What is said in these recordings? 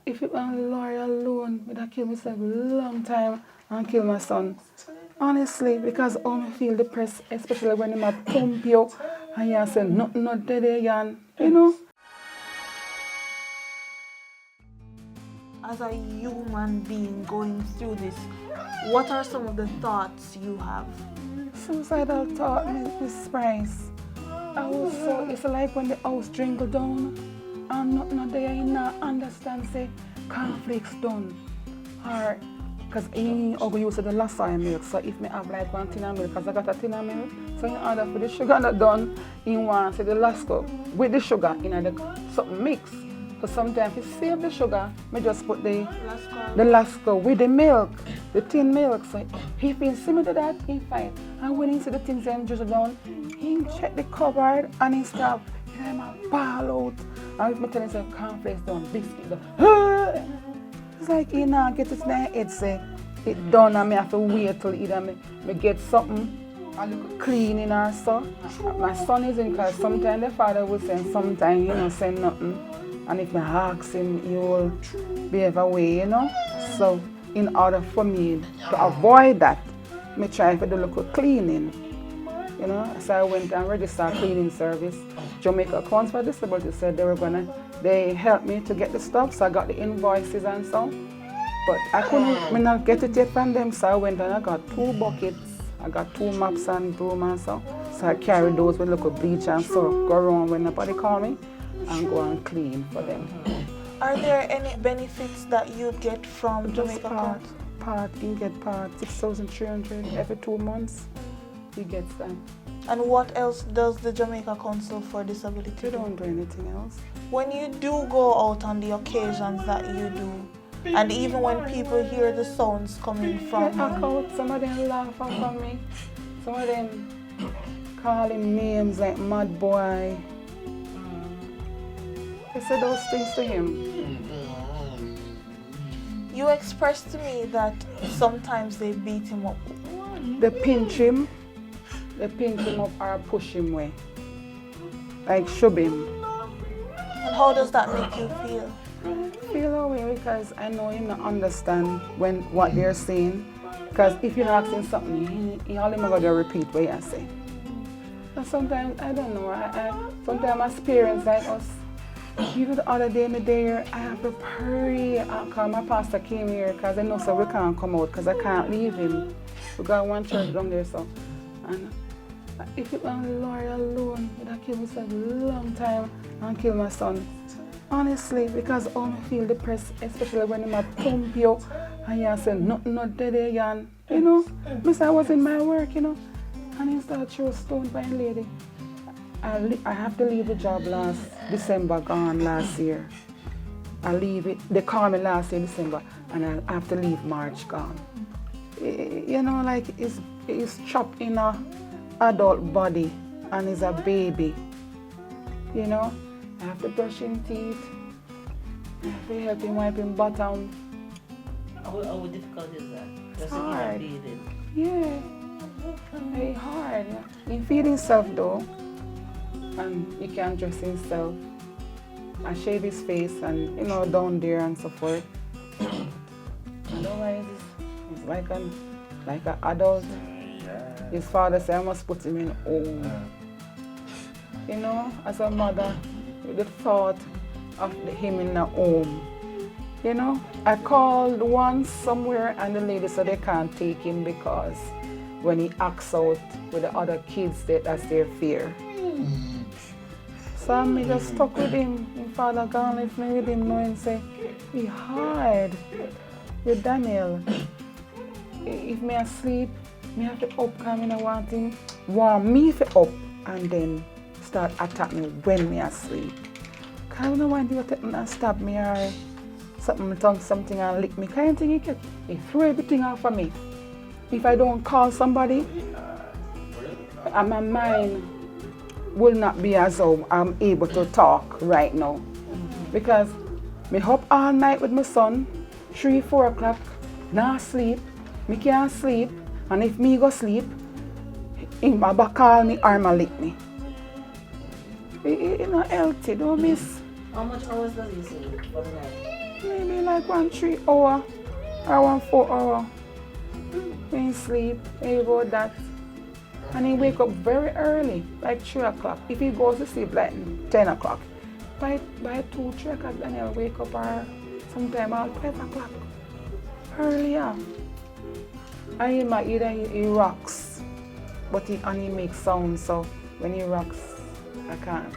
If it was lawyer alone, I'd have killed myself a long time and kill my son. Honestly, because I feel depressed, especially when I'm at thump you and you say nothing not dead again, you know? As a human being going through this, what are some of the thoughts you have? Suicidal thought, Miss Price. I was so, it's like when the house dwindle down and nothing there, you not understand, say, conflicts done. Or, because I'm going to use the last soy milk, so if I have like one tin of milk, because I got a tin of milk, so in order for the sugar not done, in one, say the last cup, with the sugar in the something mix. So sometimes if you save the sugar, I just put the last cup with the milk, the tin milk. So if he see me do that, he fine. And when he see the things and just down, he check the cupboard and he stop. He might ball out. And if I tell him say cornflakes down, biscuit down. It's like he now get it in my head say it done and I have to wait till either me get something a little cleaning or so. My son is in because sometimes the father will say sometimes he don't say nothing. And if I ask him, he will behave away, you know. So in order for me to avoid that, I try to do a little cleaning. You know, so I went and registered cleaning service. Jamaica Council for Disability said they helped me to get the stuff, so I got the invoices and so. But I couldn't not get it yet from them, so I went and I got 2 buckets. I got 2 mops and broom and so. So I carried those with little bleach and so go around when nobody call me and go and clean for them. Are there any benefits that you get from Jamaica Council? You get part 6,300 every 2 months. You get that. And what else does the Jamaica Council for Disability do? They don't do anything else. When you do go out on the occasions that you do, and even when people hear the sounds coming from you, some of them laugh at me. Some of them call him names like mad boy. They say those things to him. You expressed to me that sometimes they beat him up. They pinch him up or push him away. Like shove him. And how does that make you feel? I feel away because I know him not understand what they're saying. Because if you ask him something, he only going to repeat what you say. And sometimes, I don't know, sometimes as parents like us, even the other day, I have to pray because my pastor came here because I know so we can't come out because I can't leave him. We got one church down there, so. And if it was lawyer alone, I'd have killed myself a long time and kill my son. Honestly, because I feel depressed, especially when I'm at thump you and you say nothing not dead again. You know, I was in my work, you know, and he started to throw a stone by a lady. I have to leave the job last December, gone last year. I leave it, they called me last year, December, and I have to leave March, gone. You know, like it's chopped in a adult body and it's a baby. You know, I have to brush him teeth, I have to help him wipe him bottom. How difficult is that? It's hard. Yeah. Very hard. He feed himself though. And he can dress himself and shave his face and, you know, down there and so forth. Otherwise, he's like an adult. His father said I must put him in home. You know, as a mother, with the thought of him in a home. You know, I called once somewhere and the lady said they can't take him because when he acts out with the other kids, that's their fear. So I just stuck with him. My father gone left me with him knowing say, it's hard with Daniel. If me asleep, me have to up because I want him warm me for up and then start attack me when me asleep. Because I don't want him to take me and stab me or something and lick me. Kind of thing he throw everything off of me. If I don't call somebody, and my mind will not be as though I'm able to talk right now. Because me up all night with my son, 3, 4 o'clock, not sleep, me can't sleep, and if me go sleep, him back call me or ma lick me. It's not healthy, don't miss. How much hours does he sleep for the night? like 1 3 hour or 1 4 hour. He sleep, he go that. And he wake up very early, like 3 o'clock. If he goes to sleep like 10 o'clock, by 2, 3 o'clock, then he'll wake up or sometime at 12 o'clock. Earlier. And he might either he rocks, but he makes sound, so when he rocks,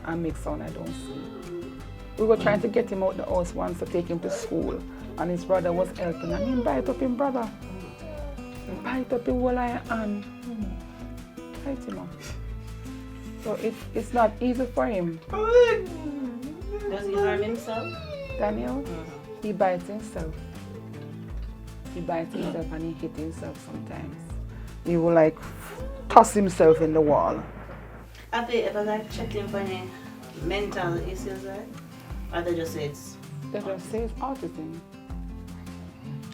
I make sound, I don't sleep. We were trying to get him out the house once to take him to school, and his brother was helping, and he bite up him brother. He bite up him whole hand. Bite him up. So it's not easy for him. Does he harm himself? Daniel, he bites himself. He bites himself and he hits himself sometimes. He will like toss himself in the wall. Have they ever like checked him for any mental issues, right? Or they just say it's... They just say it's autism.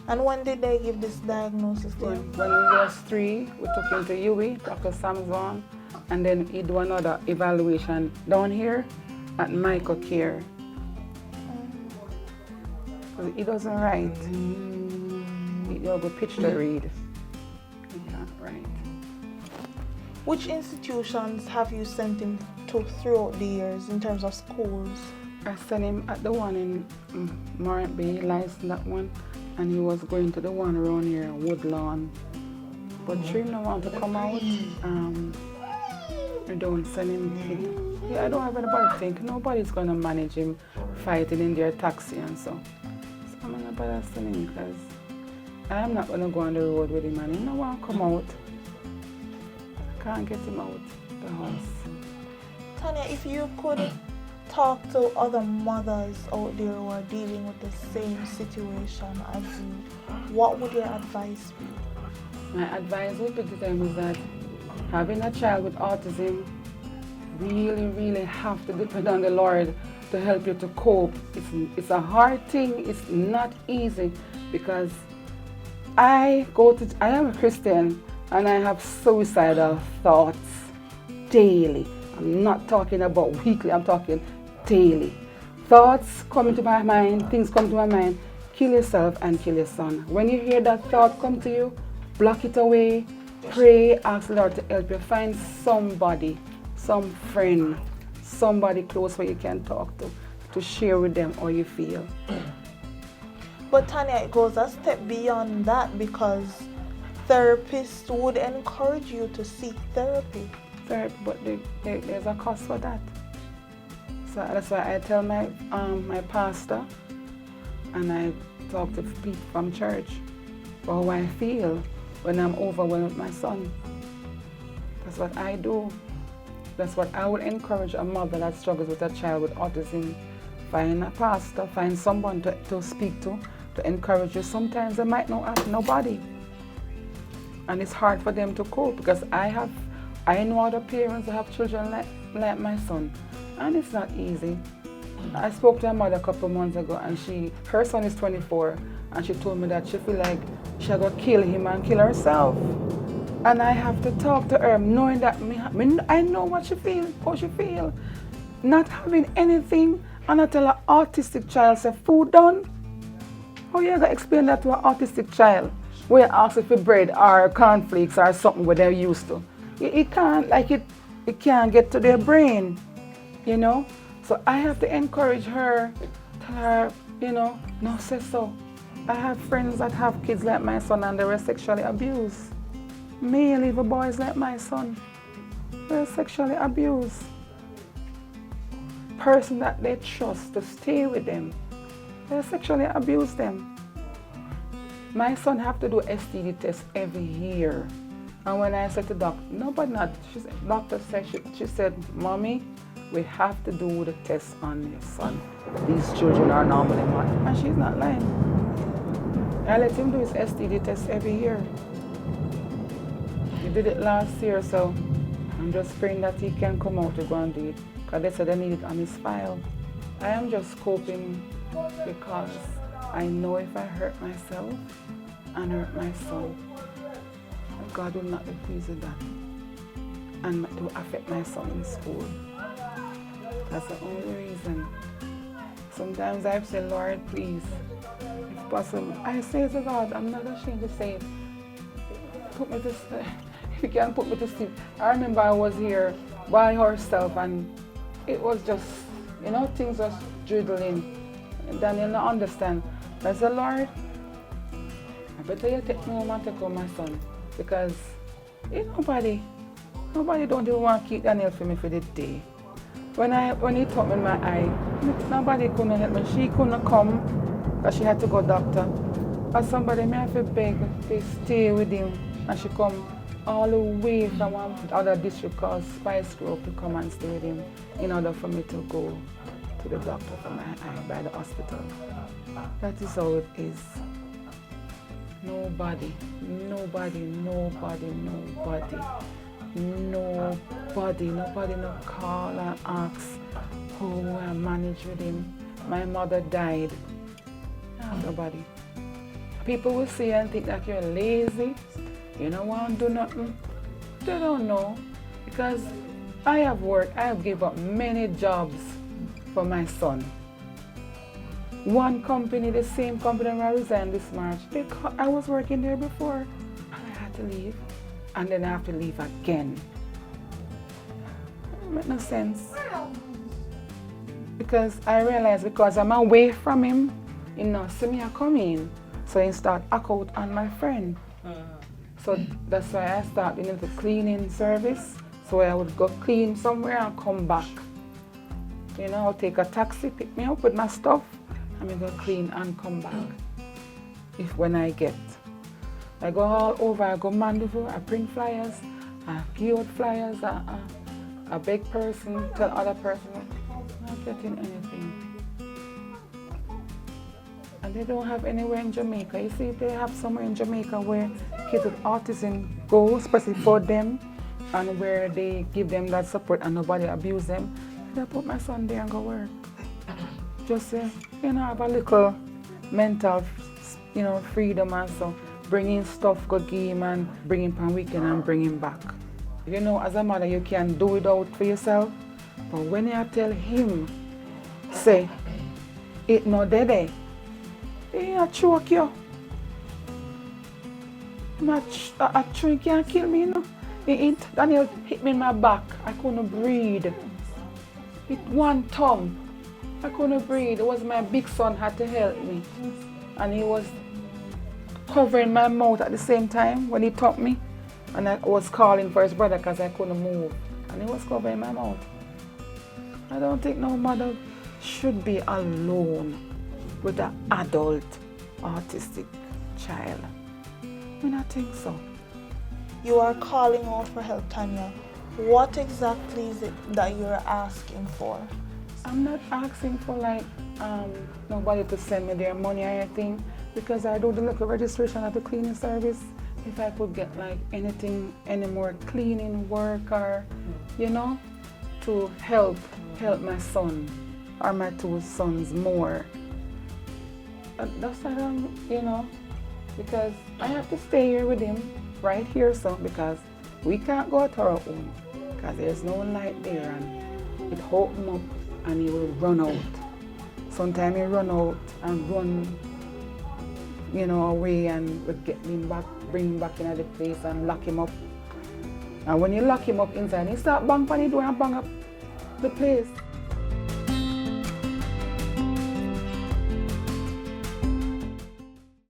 And when did they give this diagnosis to him? When he was 3, we took him to UE, Dr. Samson, and then he do another evaluation down here at Michael Care. Because he doesn't write. He'll go pitch to read. He can't write. Which institutions have you sent him to throughout the years in terms of schools? I sent him at the one in Morant Bay, licensed that one, and he was going to the one around here, Woodlawn. But Trim don't want to come out. I don't send him. I don't have anybody to think. Nobody's going to manage him fighting in their taxi and so. So I'm not going to send him because I'm not going to go on the road with him and he don't want to come out. I can't get him out the house. Tanya, if you could talk to other mothers out there who are dealing with the same situation as you, what would your advice be? My advice would be to them is that having a child with autism, really have to depend on the Lord to help you to cope. It's a hard thing, it's not easy because I am a Christian and I have suicidal thoughts daily. I'm not talking about weekly, I'm talking daily. Thoughts come into my mind, things come to my mind, kill yourself and kill your son. When you hear that thought come to you, block it away, pray, ask the Lord to help you. Find somebody, some friend, somebody close where you can talk to share with them how you feel. But Tanya, it goes a step beyond that because therapists would encourage you to seek therapy. But there's a cost for that. So that's why I tell my pastor and I talk to people from church about how I feel when I'm overwhelmed with my son. That's what I do. That's what I would encourage a mother that struggles with a child with autism. Find a pastor, find someone to speak to encourage you. Sometimes they might not have nobody. And it's hard for them to cope because I know other parents who have children like my son. And it's not easy. I spoke to her mother a couple of months ago and her son is 24 and she told me that she feel like she's going to kill him and kill herself. And I have to talk to her knowing that I know what she feels, how she feels. Not having anything and I tell an autistic child, say, food done? How you going to explain that to an autistic child? Where you ask for bread or cornflakes or something where they're used to. It can't, it can't get to their brain, you know? So I have to encourage her, tell her, no, say so. I have friends that have kids like my son and they were sexually abused. Male even boys like my son, they're sexually abused. Person that they trust to stay with them, they sexually abuse them. My son have to do STD test every year. And when I said to doctor, doctor said, she said, Mommy, we have to do the test on your son. These children are normally mad. And she's not lying. I let him do his STD test every year. He did it last year, so I'm just praying that he can come out to go and do it. Because they said they need it on his file. I am just coping because I know if I hurt myself and hurt my son, God will not be pleased with that. And it will affect my son in school. That's the only reason. Sometimes I say, Lord, please, if possible. I say to God, I'm not ashamed to say it. Put me to sleep. If you can put me to sleep. I remember I was here by herself and it was just, things was dribbling. And Daniel not understand. I said, Lord, I better you take me home and take home my son. Because nobody don't even want to keep Daniel for me for the day. When he took me in my eye, nobody couldn't help me. She couldn't come because she had to go doctor. Or somebody may have to beg to stay with him and she come all the way from one other district called Spice Grove to come and stay with him in order for me to go to the doctor for my eye by the hospital. That is how it is. Nobody no call and ask how I manage with him. My mother died. Nobody. People will see and think that you're lazy, you don't want to do nothing. They don't know. Because I have worked, I have given up many jobs for my son. One company, the same company where I resigned this March, I was working there before and I had to leave. And then I have to leave again. It makes no sense. Because I realized because I'm away from him, see me I come in. So he start act out on my friend. So that's why I started into cleaning service. So I would go clean somewhere and come back. I'll take a taxi, pick me up with my stuff, and I go clean and come back. When I get. I go all over, I go Mandeville, I print flyers, I give out flyers, a big person tell other person, I'm not getting anything. And they don't have anywhere in Jamaica. You see, if they have somewhere in Jamaica where kids with autism go, especially for them, and where they give them that support and nobody abuse them, I put my son there and go work. Just have a little mental, freedom and so. Bring in stuff, go give him and bring him on weekend and bring him back. As a mother, you can do it out for yourself. But when you tell him, say, it no dead, he a choke you. A tree can't kill me, Daniel hit me in my back. I couldn't breathe. With one thumb, I couldn't breathe. It was my big son had to help me. And he was covering my mouth at the same time when he took me. And I was calling for his brother because I couldn't move. And he was covering my mouth. I don't think no mother should be alone with an adult autistic child. I don't think so. You are calling out for help, Tanya. What exactly is it that you're asking for? I'm not asking for nobody to send me their money or anything. Because I do the local registration at the cleaning service. If I could get anything, any more cleaning work or, to help my son or my two sons more. That's what because I have to stay here with him right here, so because we can't go to our own because there's no light there and it hold him up and he will run out. Sometimes he run out and run away and would get him back, bring him back into the place and lock him up. And when you lock him up inside, he start bang on the door and bang up the place.